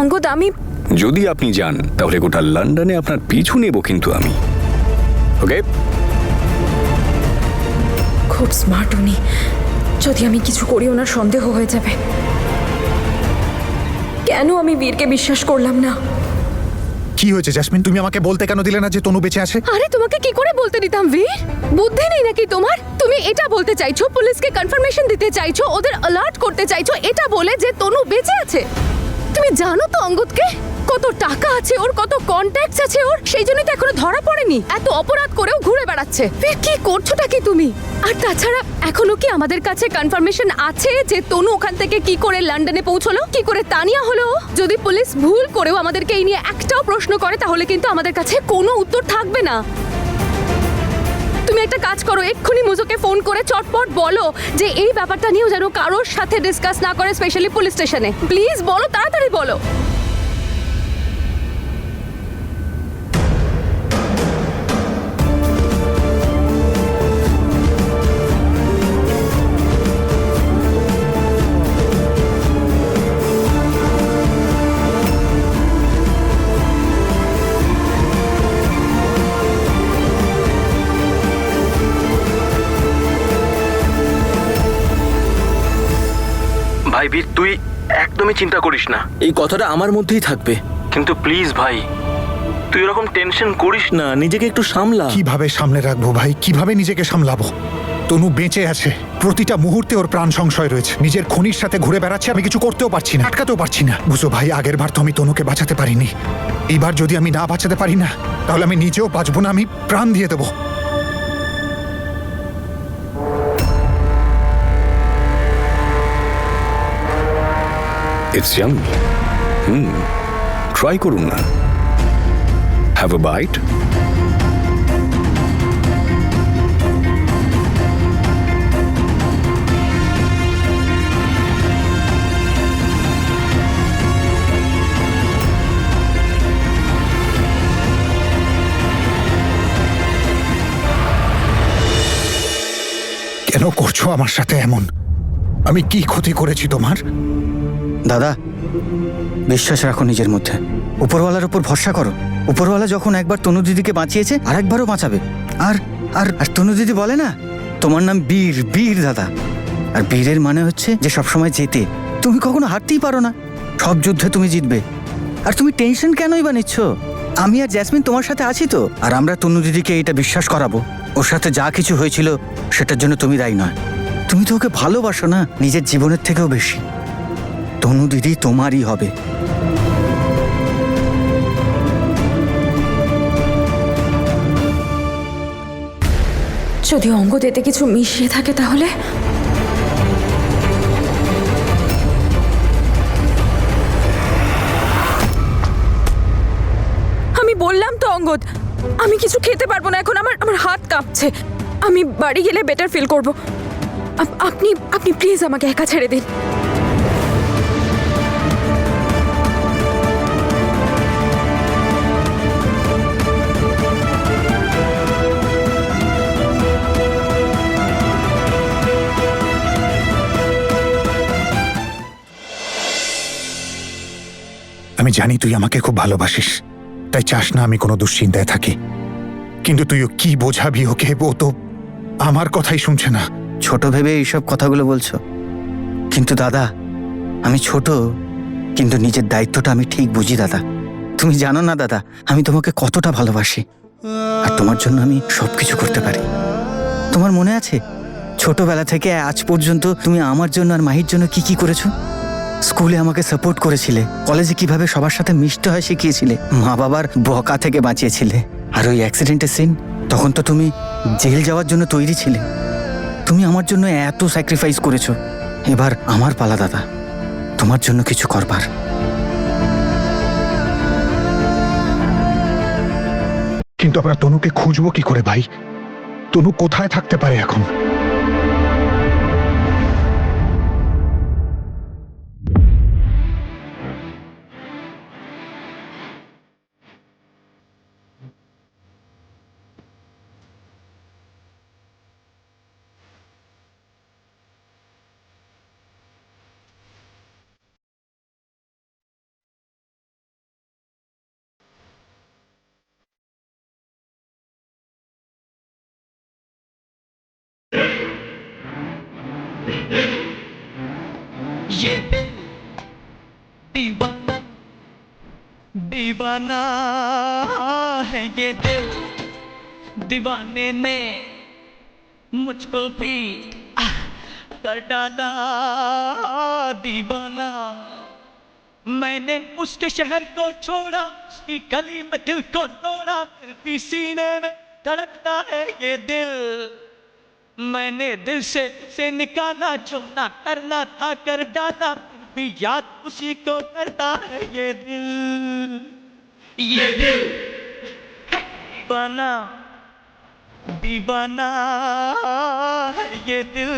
অঙ্গদ, আমি যদি আপনি যান তাহলে গোটা লন্ডনে আপনার পিছু নেব কিন্তু আমি। ওকে? খুব স্মার্ট উনি। যদি আমি কিছু করি ওনার সন্দেহ হয়ে যাবে। কেন আমি বীরকে বিশ্বাস করলাম না? কি হয়েছে জ্যাসমিন? তুমি আমাকে বলতে কেন দিলে না যে তনু বেঁচে আছে? আরে তোমাকে কি করে বলতে দিতাম বীর? বুদ্ধি নেই নাকি তোমার? তুমি এটা বলতে চাইছো, পুলিশকে কনফার্মেশন দিতে চাইছো, ওদের অ্যালার্ট করতে চাইছো এটা বলে যে তনু বেঁচে আছে। তুমি জানো তো অঙ্গদকে কত টাকা আছে ওর, কত কন্ট্যাক্টস আছে ওর, সেই জন্যই তো এখনো ধরা পড়েনি। এত অপরাধ করেও ঘুরে বেড়াচ্ছে। বীর, কি করছোটা কি তুমি? আর তাছাড়া এখনো কি আমাদের কাছে কনফার্মেশন আছে যে তনু ওখান থেকে কি করে লন্ডনে পৌঁছলো, কি করে তানিয়া হলো? যদি পুলিশ ভুল করেও আমাদেরকে এই নিয়ে একটাও প্রশ্ন করে তাহলে কিন্তু আমাদের কাছে কোনো উত্তর থাকবে না। তুমি একটা কাজ করো, এক্ষুনি মুজোকে ফোন করে চটপট বলো যে এই ব্যাপারটা নিয়েও যেন কারোর সাথে ডিসকাস না করে, স্পেশালি পুলিশ স্টেশনে। প্লিজ বলো, তাড়াতাড়ি বলো। ভাই বীর, তুই একদমই চিন্তা করিস না, এই কথাটা আমার মধ্যেই থাকবে। কিন্তু প্লিজ ভাই, তুই এরকম টেনশন করিস না, নিজেকে একটু সামলা। কিভাবে সামলে রাখবো ভাই? কিভাবে নিজেকে সামলাবো? তনু বেঁচে আছে, প্রতিটা মুহূর্তে ওর প্রাণ সংশয় রয়েছে। নিজের খনির সাথে ঘুরে বেড়াচ্ছে, আমি কিছু করতেও পারছি না, আটকাতেও পারছি না। বুঝো ভাই, আগের বার তো আমি তনুকে বাঁচাতে পারিনি। এবার যদি আমি না বাঁচাতে পারি না তাহলে আমি নিজেও বাঁচবো না, আমি প্রাণ দিয়ে দেবো। It's yummy. ট্রাই করুন না। Have a bite. কেন করছো আমার সাথে এমন? আমি কি ক্ষতি করেছি তোমার? দাদা, বিশ্বাস রাখো নিজের মধ্যে, উপরওয়ালার উপর ভরসা করো। উপরওয়ালা যখন একবার তনু দিদিকে বাঁচিয়েছে আর একবারও বাঁচাবে। আর আর আর তনু দিদি বলে না, তোমার নাম বীর, বীর দাদা। আর বীরের মানে হচ্ছে যে সবসময় জেতে। তুমি কখনো হারতেই পারো না, সব যুদ্ধে তুমি জিতবে। আর তুমি টেনশন কেনই বা নিচ্ছ? আমি আর জ্যাসমিন তোমার সাথে আছি তো। আর আমরা তনু দিদিকে এটা বিশ্বাস করাবো, ওর সাথে যা কিছু হয়েছিল সেটার জন্য তুমি দায়ী নয়। তুমি তো ওকে ভালোবাসো না, নিজের জীবনের থেকেও বেশি। তনু দিদি তোমারই হবে। যদি অঙ্গদ এতে কিছু মিশিয়ে থাকে তাহলে? আমি বললাম তো অঙ্গদ, আমি কিছু খেতে পারবো না এখন, আমার আমার হাত কাঁপছে। আমি বাড়ি গেলে বেটার ফিল করব। আপনি আপনি প্লিজ আমাকে একা ছেড়ে দিন। আমি জানি তুই আমাকে খুব ভালোবাসিস, তাই চাস না আমি কোনো দুশ্চিন্তায় থাকি। কিন্তু তুইও কি বোঝাবি ওকে? ও তো আমার কথাই শুনছে না। ছোট ভেবে এইসব কথাগুলো বলছো, কিন্তু দাদা আমি ছোট, কিন্তু নিজের দায়িত্বটা আমি ঠিক বুঝি দাদা। তুমি জানো না দাদা, আমি তোমাকে কতটা ভালোবাসি। আর তোমার জন্য আমি সবকিছু করতে পারি। তোমার মনে আছে ছোটবেলা থেকে আজ পর্যন্ত তুমি আমার জন্য আর মাহির জন্য কি কি করেছো? স্কুলে আমাকে সাপোর্ট করেছিলে, কলেজে কিভাবে সবার সাথে মিশতে হয় শিখিয়েছিলে, মা বাবার বকা থেকে বাঁচিয়েছিলে। আর ওই অ্যাক্সিডেন্টের সিন, তখন তো তুমি জেল যাওয়ার জন্য তৈরি ছিলে। তুমি আমার জন্য এত স্যাক্রিফাইস করেছো। এবার আমার পালা দাদা, তোমার জন্য কিছু করবার। কিন্তু আমরা তনুকে খুঁজবো কি করে ভাই? তনু কোথায় থাকতে পারে এখন? ये दीवाना दीवाना है ये दिल दीवाने ने मुझको भी कर डाला दीवाना मैंने उसके शहर को छोड़ा उसकी गली में दिल को तोड़ा फिर भी सीने में धड़कता है ये दिल मैंने दिल से निकाला जो ना करना था कर डाला फिर भी याद उसी को करता है ये दिल दीवाना दीवाना है ये दिल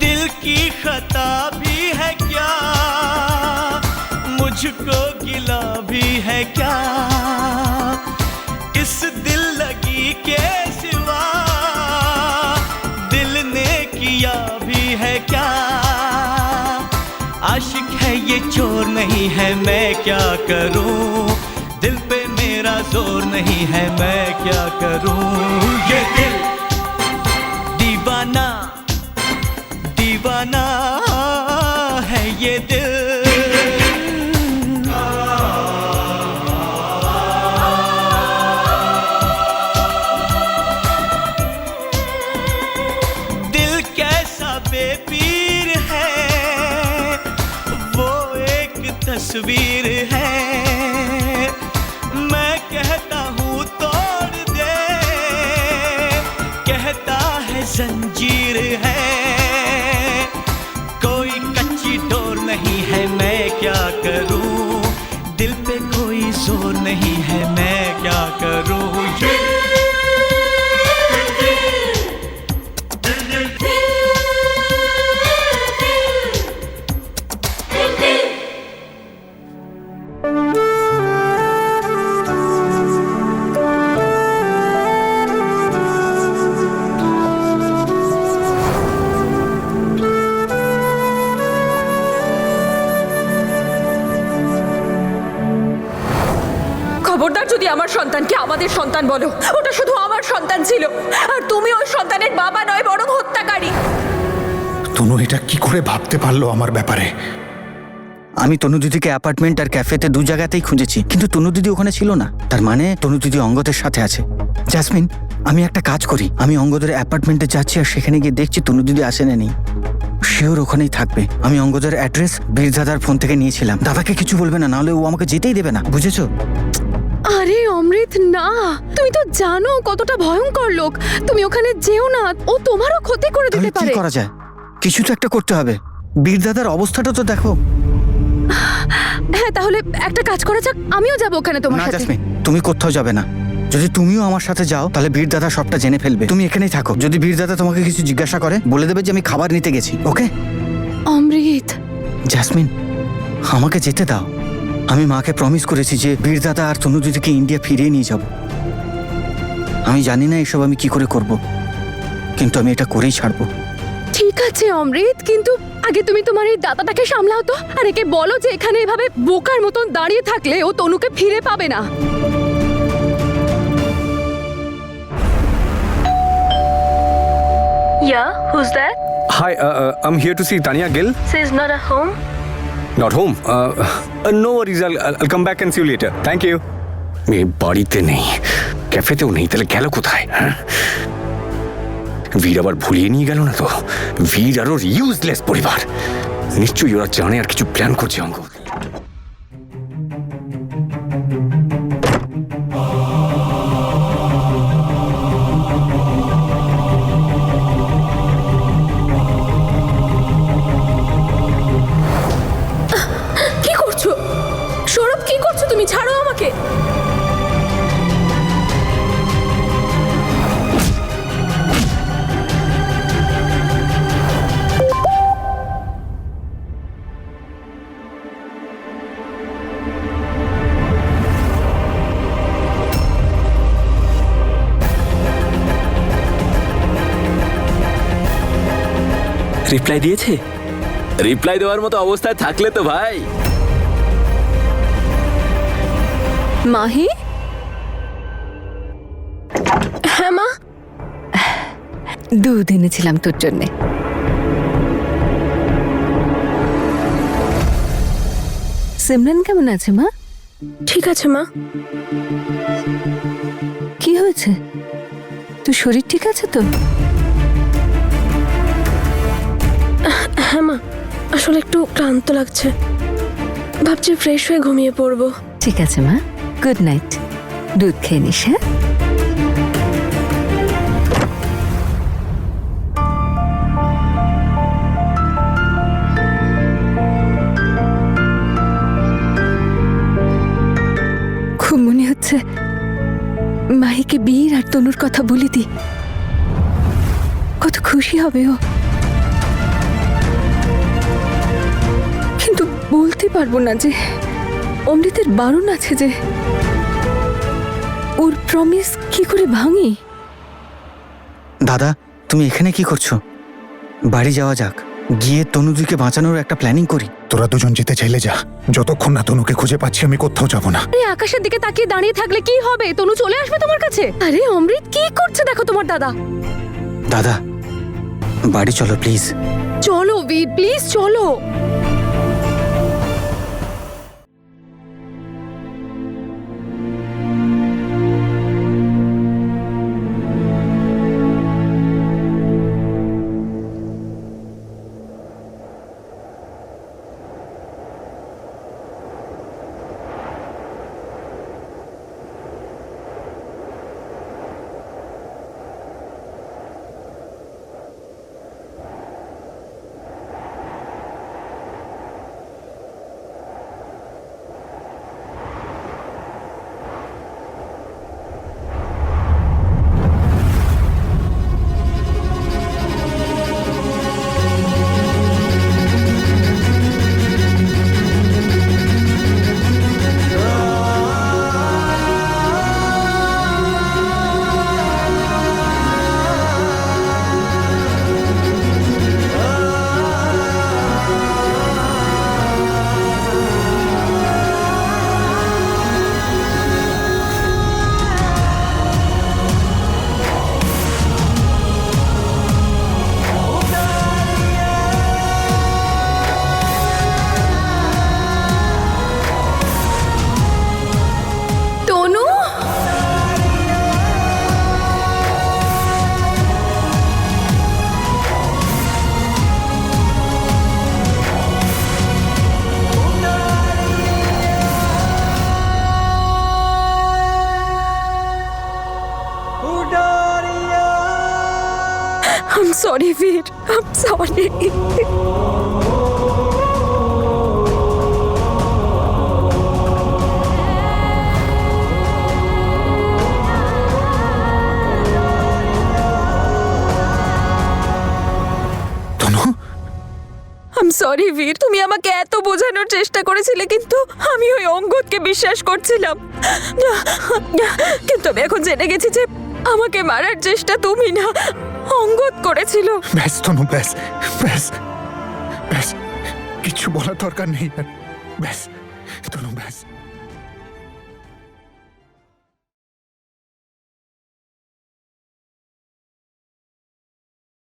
दिल की खता भी है क्या मुझको गिला भी है क्या इस दिल लगी के सिवा दिल ने किया भी है क्या आशिक है ये चोर नहीं है मैं क्या करूं दिल पे मेरा जोर नहीं है मैं क्या करूं ये दिल दीवाना दीवाना है ये दिल दिल कैसा बेपीर है वो एक तस्वीर है मैं कहता हूँ तोड़ दे कहता है जंजीर है कोई कच्ची डोर नहीं है मैं क्या करूं दिल पे कोई जोर नहीं है मैं क्या करूं খবরদার যদি আমার সন্তানকে আমাদের সন্তান বলো ওটা শুধু আমার সন্তান ছিল আর তুমি ওই সন্তানের বাবা নয় বরং হত্যাকারী তনু এটা কি করে ভাবতে পারলো আমার ব্যাপারে? আমি তনু দিদিকে অ্যাপার্টমেন্ট আর ক্যাফেতে দু জায়গাতেই খুঁজেছি কিন্তু তনু দিদি ওখানে ছিল না তার মানে তনু দিদি অঙ্গদের সাথে আছে জাসমিন আমি একটা কাজ করি আমি অঙ্গদের অ্যাপার্টমেন্টে যাচ্ছি আর সেখানে গিয়ে দেখছি তনু দিদি আসে না নেই শিওর ওখানেই থাকবে আমি অঙ্গদের অ্যাড্রেস বীর দাদার ফোন থেকে নিয়েছিলাম দাদাকে কিছু বলবে না নাহলে ও আমাকে যেতেই দেবে না বুঝেছো আরে অমৃত না তুমি তো জানো কতটা ভয়ঙ্কর লোক তুমি ওখানে যেও না ও তোমারও ক্ষতি করে দিতে তাহলে কি পারে করা যায় কিছু তো একটা করতে হবে বীর দাদার অবস্থাটা তো দেখো হ্যাঁ তাহলে একটা কাজ করা যাক আমিও যাব ওখানে তোমার না সাথে জাসমিন তুমি কোথাও যাবে না যদি তুমিও আমার সাথে যাও তাহলে বীর দাদা সবটা জেনে ফেলবে তুমি এখানেই থাকো যদি বীর দাদা তোমাকে কিছু জিজ্ঞাসা করে বলে দেবে যে আমি খাবার নিতে গেছি ওকে অমৃত জাসমিন আমাকে যেতে দাও আমি মাকে প্রমিস করেছি যে বীর দাদা আর তনু দিদিকে ইন্ডিয়া ফিরিয়ে নিয়ে যাব আমি জানি না এসব আমি কি করে করব কিন্তু আমি এটা করেই ছাড়বো ঠিক আছে অমৃত কিন্তু আগে তুমি তোমার এই দাদাটাকে সামলাও তো আর একে বলো যে এখানে এভাবে বোকার মতন দাঁড়িয়ে থাকলে ও তনুকে ফিরে পাবে না Yeah, who's that? Hi, I'm here to see Tanya Gill. She's not at home. Not home. No worries. I'll come back and see you later. Thank you. মেয়ে বাড়িতে নেই ক্যাফেতেও নেই তাহলে গেল কোথায় হ্যাঁ বীর আবার ভুলিয়ে নিয়ে গেল না তো বীর আরো ইউজলেস পরিবার নিশ্চয়ই ওরা জানে আর কিছু প্ল্যান করছে অঙ্ক কি করছো সৌরভ কি করছো তুমি ছাড়ো আমাকে রিপ্লাই দিয়েছে? রিপ্লাই দেওয়ার মতো অবস্থায় থাকলে তো ভাই। মাহি? হ্যাঁ মা, দুধ এনেছিলাম তোর জন্যে। সিমরান কেমন আছে মা? ঠিক আছে মা। কি হয়েছে? তোর শরীর ঠিক আছে তো? হ্যাঁ মা, আসলে একটু ক্লান্ত লাগছে, ভাবছি ফ্রেশ হয়ে ঘুমিয়ে পড়বো। ঠিক আছে মা, গুড নাইট। দুধ খেয়ে নিস। হ্যাঁ, খুব মনে হচ্ছে মাহিকে বীর আর তনুর কথা বলে দি, কত খুশি হবে ও। কিন্তু বলতে পারবো না যে অমৃতের বারণ আছে, যে ওর প্রমিস কি করে ভাঙি। দাদা, তুমি এখানে কি করছো? বাড়ি যাওয়া যাক, গিয়ে তনুদিকে বাঁচানোর একটা প্ল্যানিং করি। তোরা দুজন যেতে চাইলে যা, যতক্ষণ না তনুকে খুঁজে পাচ্ছি আমি কোথাও যাব না। আরে আকাশের দিকে তাকিয়ে দাঁড়িয়ে থাকলে কি হবে? তনু চলে আসবে তোমার কাছে। আরে অমৃত কি করছে দেখো তোমার দাদা। দাদা, বাড়ি চলো প্লিজ। চলো বীর, প্লিজ চলো। I'm sorry, Veer. I'm sorry. Tanu, I'm sorry, বীর। তুমি আমাকে এত বোঝানোর চেষ্টা করেছিলে, কিন্তু আমি ওই অঙ্গদকে বিশ্বাস করছিলাম। কিন্তু আমি এখন জেনে গেছি যে আমাকে মারার চেষ্টা তুমি না, অঙ্গদ করেছিল। ব্যাস তনু, ব্যাস ব্যাস ব্যাস, কিচ্ছু বলার দরকার নেই আর। ব্যাস তনু, ব্যাস।